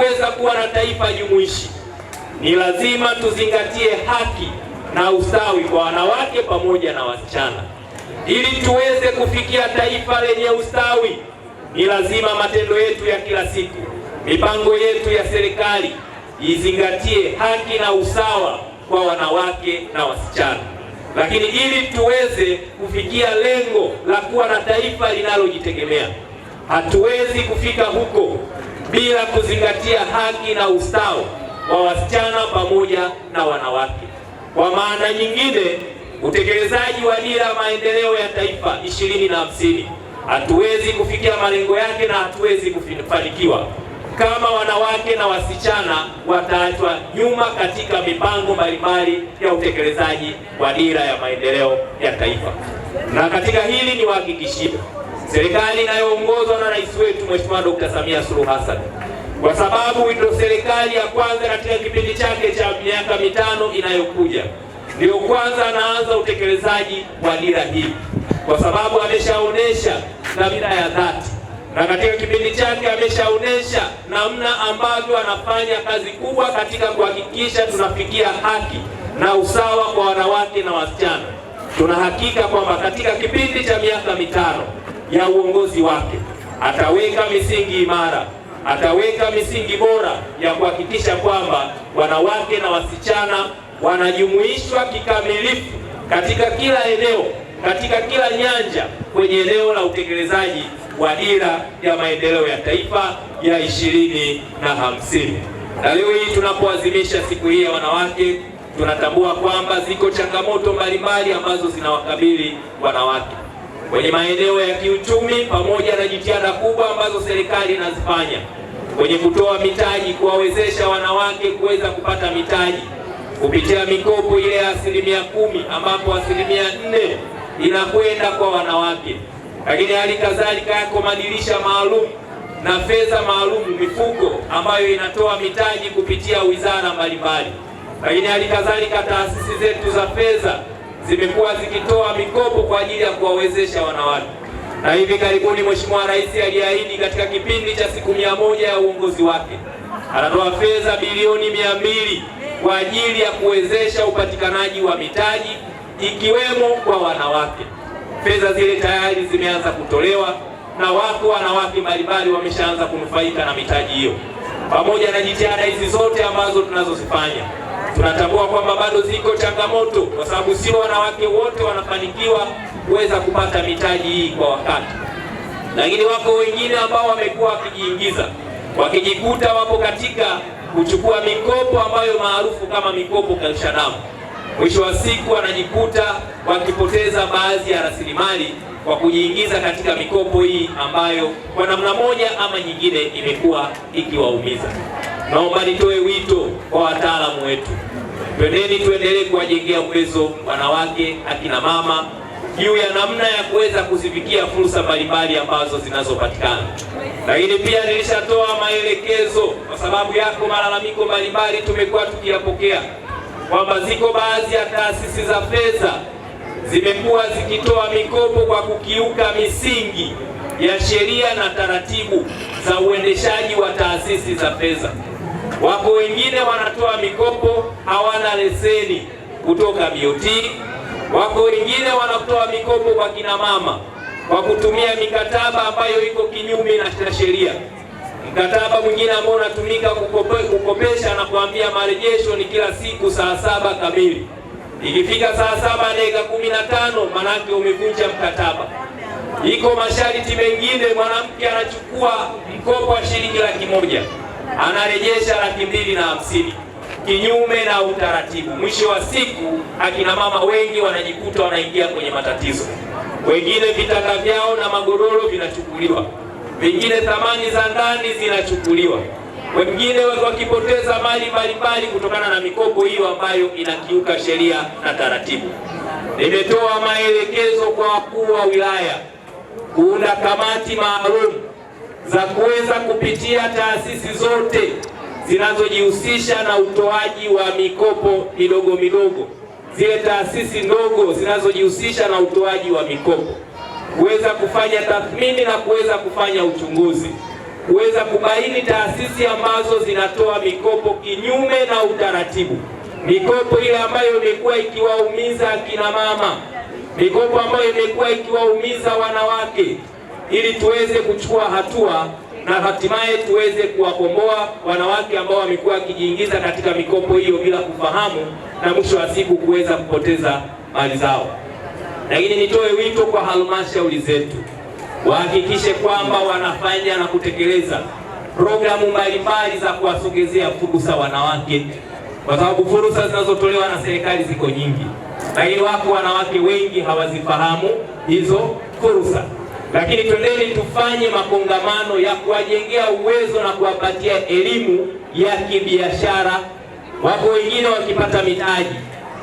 kuweza kuwa na taifa jumuishi, ni lazima tuzingatie haki na ustawi kwa wanawake pamoja na wasichana. Ili tuweze kufikia taifa lenye ustawi, ni lazima matendo yetu ya kila siku, mipango yetu ya serikali izingatie haki na usawa kwa wanawake na wasichana. Lakini ili tuweze kufikia lengo la kuwa na taifa linalojitegemea, hatuwezi kufika huko bila kuzingatia haki na ustawi wa wasichana pamoja na wanawake. Kwa maana nyingine, utekelezaji wa dira ya maendeleo ya taifa 2050 hatuwezi kufikia malengo yake na hatuwezi kufanikiwa kama wanawake na wasichana wataachwa nyuma katika mipango mbalimbali ya utekelezaji wa dira ya maendeleo ya taifa. Na katika hili niwahakikishie serikali inayoongozwa na rais wetu Mheshimiwa Dr. Samia Suluhu Hassan, kwa sababu ndio serikali ya kwanza katika kipindi chake cha miaka mitano inayokuja, ndio kwanza anaanza utekelezaji wa dira hii, kwa sababu ameshaonesha dhamira ya dhati, na katika kipindi chake ameshaonesha namna ambavyo anafanya kazi kubwa katika kuhakikisha tunafikia haki na usawa kwa wanawake na wasichana. Tunahakika kwamba katika kipindi cha miaka mitano ya uongozi wake ataweka misingi imara, ataweka misingi bora ya kuhakikisha kwamba wanawake na wasichana wanajumuishwa kikamilifu katika kila eneo, katika kila nyanja kwenye eneo la utekelezaji wa dira ya maendeleo ya taifa ya 2050. Na leo hii tunapoadhimisha siku hii ya wanawake, tunatambua kwamba ziko changamoto mbalimbali ambazo zinawakabili wanawake kwenye maeneo ya kiuchumi, pamoja na jitihada kubwa ambazo serikali inazifanya kwenye kutoa mitaji, kuwawezesha wanawake kuweza kupata mitaji kupitia mikopo ile ya 10%, ambapo 4% inakwenda kwa wanawake. Lakini hali kadhalika yako madirisha maalum na fedha maalum, mifuko ambayo inatoa mitaji kupitia wizara mbalimbali. Lakini hali kadhalika taasisi zetu za fedha zimekuwa zikitoa mikopo kwa ajili ya kuwawezesha wanawake. Na hivi karibuni Mheshimiwa Rais aliahidi katika kipindi cha siku 100 ya uongozi wake anatoa fedha bilioni 200 kwa ajili ya kuwezesha upatikanaji wa mitaji ikiwemo kwa wanawake. Fedha zile tayari zimeanza kutolewa na wako wanawake mbalimbali wameshaanza kunufaika na mitaji hiyo. Pamoja na jitihada hizi zote ambazo tunazozifanya, tunatambua kwamba bado ziko changamoto, kwa sababu sio wanawake wote wanafanikiwa kuweza kupata mitaji hii kwa wakati. Lakini wako wengine ambao wamekuwa wakijiingiza, wakijikuta wapo katika kuchukua mikopo ambayo maarufu kama mikopo kausha damu. Mwisho wa siku wanajikuta wakipoteza baadhi ya rasilimali kwa kujiingiza katika mikopo hii ambayo kwa namna moja ama nyingine imekuwa ikiwaumiza. Naomba nitoe wito kwa wataalamu wetu, twendeni tuendelee kuwajengea uwezo wanawake, akina mama juu ya namna ya kuweza kuzifikia fursa mbalimbali ambazo zinazopatikana. Lakini pia nilishatoa maelekezo, kwa sababu yako malalamiko mbalimbali tumekuwa tukiyapokea, kwamba ziko baadhi ya taasisi za fedha zimekuwa zikitoa mikopo kwa kukiuka misingi ya sheria na taratibu za uendeshaji wa taasisi za fedha. Wako wengine wanatoa mikopo hawana leseni kutoka BOT. Wako wengine wanatoa mikopo kwa kina mama kwa kutumia mikataba ambayo iko kinyume na sheria. Mkataba mwingine ambao unatumika kukopesha na kuambia marejesho ni kila siku saa 7 kamili. Ikifika saa 7 dakika 15 manake umevunja mkataba. Iko masharti mengine, mwanamke anachukua mkopo wa shilingi 100,000 anarejesha 250,000 kinyume na utaratibu. Mwisho wa siku akina mama wengi wanajikuta wanaingia kwenye matatizo. Wengine vitanda vyao na magodoro vinachukuliwa, wengine thamani za ndani zinachukuliwa, wengine wakipoteza mali mbalimbali kutokana na mikopo hiyo ambayo inakiuka sheria na taratibu. Nimetoa maelekezo kwa wakuu wa wilaya kuunda kamati maalum za kuweza kupitia taasisi zote zinazojihusisha na utoaji wa mikopo midogo midogo, zile taasisi ndogo zinazojihusisha na utoaji wa mikopo, kuweza kufanya tathmini na kuweza kufanya uchunguzi kuweza kubaini taasisi ambazo zinatoa mikopo kinyume na utaratibu, mikopo ile ambayo imekuwa ikiwaumiza akina mama, mikopo ambayo imekuwa ikiwaumiza wanawake, ili tuweze kuchukua hatua na hatimaye tuweze kuwakomboa wanawake ambao wamekuwa wakijiingiza katika mikopo hiyo bila kufahamu, na mwisho wa siku kuweza kupoteza mali zao. Lakini nitoe wito kwa halmashauri zetu wahakikishe kwamba wanafanya na kutekeleza programu mbalimbali za kuwasogezea fursa wanawake, kwa sababu fursa zinazotolewa na serikali ziko nyingi, lakini wako wanawake wengi hawazifahamu hizo fursa. Lakini twendeni tufanye makongamano ya kuwajengea uwezo na kuwapatia elimu ya kibiashara. Wako wengine wakipata mitaji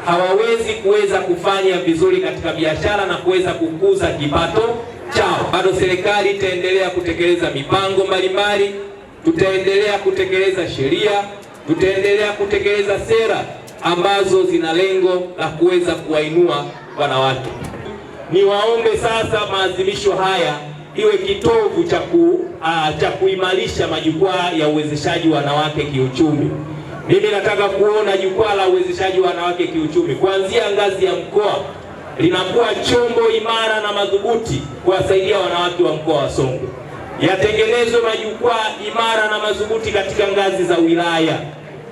hawawezi kuweza kufanya vizuri katika biashara na kuweza kukuza kipato chao. Bado serikali itaendelea kutekeleza mipango mbalimbali, tutaendelea kutekeleza sheria, tutaendelea kutekeleza sera ambazo zina lengo la kuweza kuwainua wanawake. Niwaombe sasa maadhimisho haya iwe kitovu cha kuimarisha majukwaa ya uwezeshaji wanawake kiuchumi. Mimi nataka kuona jukwaa la uwezeshaji wanawake kiuchumi kuanzia ngazi ya mkoa linakuwa chombo imara na madhubuti kuwasaidia wanawake wa mkoa wa Songwe. Yatengenezwe majukwaa imara na madhubuti katika ngazi za wilaya,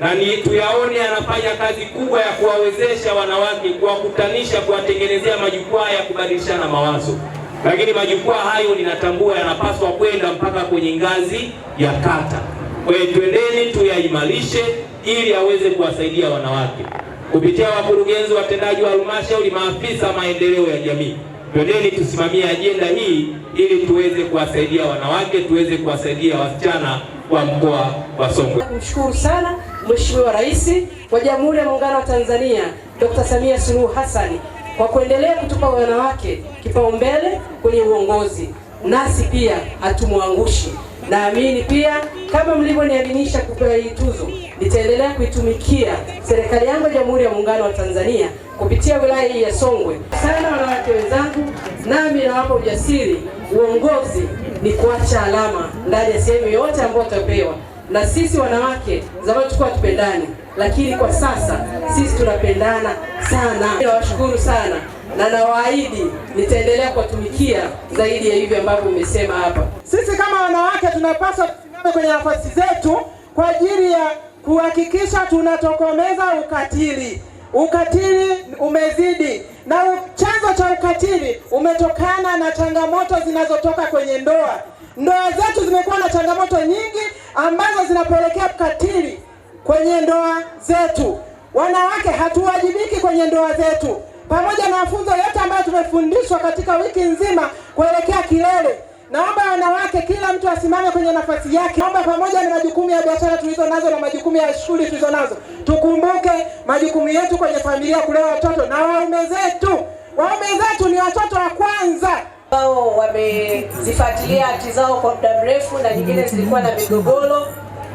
na tuyaone yanafanya kazi kubwa ya kuwawezesha wanawake, kuwakutanisha, kuwatengenezea majukwaa ya kubadilishana mawazo. Lakini majukwaa hayo ninatambua yanapaswa kwenda mpaka kwenye ngazi ya kata. Kwa hiyo twendeni tuyaimarishe ili aweze kuwasaidia wanawake kupitia wakurugenzi watendaji wa halmashauri, maafisa maendeleo ya jamii. Twendeni tusimamie ajenda hii ili tuweze kuwasaidia wanawake, tuweze kuwasaidia wasichana wa mkoa wa Songwe. Kumshukuru sana Mheshimiwa Rais wa Jamhuri ya Muungano wa Tanzania Dr. Samia Suluhu Hassan kwa kuendelea kutupa wanawake kipaumbele kwenye uongozi, nasi pia hatumwangushi. Naamini pia kama mlivyoniaminisha kupewa hii tuzo, nitaendelea kuitumikia serikali yangu ya Jamhuri ya Muungano wa Tanzania kupitia wilaya hii ya Songwe. Sana wanawake wenzangu, nami nawapa ujasiri, uongozi ni kuacha alama ndani ya sehemu yote ambayo utapewa. Na sisi wanawake zamani tulikuwa tupendani, lakini kwa sasa sisi tunapendana sana. Nawashukuru sana na nawaahidi nitaendelea kuwatumikia zaidi ya hivi ambavyo umesema hapa. Sisi kama wanawake tunapaswa tusimame kwenye nafasi zetu kwa ajili ya kuhakikisha tunatokomeza ukatili. Ukatili umezidi, na chanzo cha ukatili umetokana na changamoto zinazotoka kwenye ndoa. Ndoa zetu zimekuwa na changamoto nyingi ambazo zinapelekea ukatili kwenye ndoa zetu. Wanawake hatuwajibiki kwenye ndoa zetu. Pamoja na mafunzo yote ambayo tumefundishwa katika wiki nzima kuelekea kilele, naomba wanawake kila mtu asimame kwenye nafasi yake. Naomba pamoja na majukumu ya biashara tulizo nazo na majukumu ya shule tulizo nazo, tukumbuke majukumu yetu kwenye familia, kulea watoto na waume zetu. Waume zetu ni watoto wa kwanza. Wao wamezifuatilia hati zao kwa muda mrefu na nyingine zilikuwa na migogoro.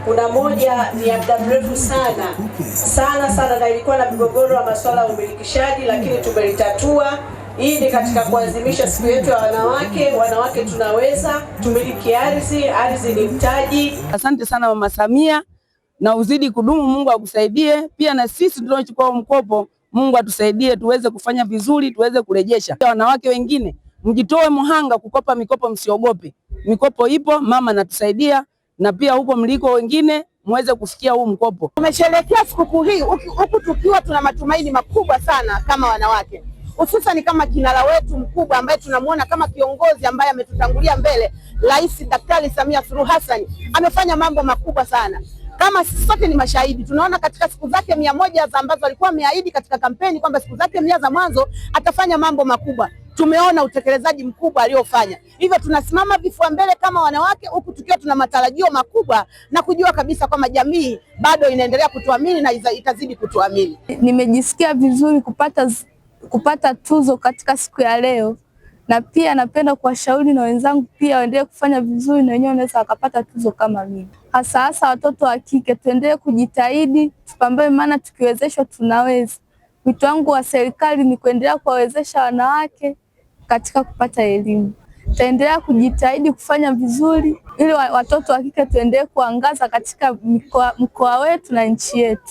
Kuna moja ni ya muda mrefu sana na ilikuwa na migogoro wa masuala ya umilikishaji, lakini tumelitatua. Hii ni katika kuadhimisha siku yetu ya wanawake. Wanawake tunaweza, tumiliki ardhi, ardhi ni mtaji. Asante sana Mama Samia, na uzidi kudumu. Mungu akusaidie. Pia na sisi tunaochukua mkopo, Mungu atusaidie tuweze kufanya vizuri, tuweze kurejesha. Wanawake wengine mjitoe muhanga kukopa mikopo, msiogope. Mikopo ipo, mama natusaidia, na pia huko mliko wengine muweze kufikia huu mkopo. Tumesherehekea sikukuu hii huku tukiwa tuna matumaini makubwa sana kama wanawake, hususan kama kinara wetu mkubwa ambaye tunamuona kama kiongozi ambaye ametutangulia mbele, Rais Daktari Samia Suluhu Hassan amefanya mambo makubwa sana. Kama sisi sote ni mashahidi, tunaona katika siku zake 100 ambazo alikuwa ameahidi katika kampeni kwamba siku zake 100 za mwanzo atafanya mambo makubwa. Tumeona utekelezaji mkubwa aliofanya. Hivyo tunasimama vifua mbele kama wanawake, huku tukiwa tuna matarajio makubwa na kujua kabisa kwamba jamii bado inaendelea kutuamini na itazidi kutuamini. Nimejisikia vizuri kupata tuzo katika siku ya leo, na pia napenda kuwashauri na wenzangu pia waendelee kufanya vizuri, na wenyewe wanaweza wakapata tuzo kama mimi. Hasa watoto wa kike tuendelee kujitahidi, tupambane, maana tukiwezeshwa tunaweza. Wito wangu wa serikali ni kuendelea kuwawezesha wanawake katika kupata elimu. Tutaendelea kujitahidi kufanya vizuri ili watoto wa kike tuendelee kuangaza katika mkoa wetu na nchi yetu.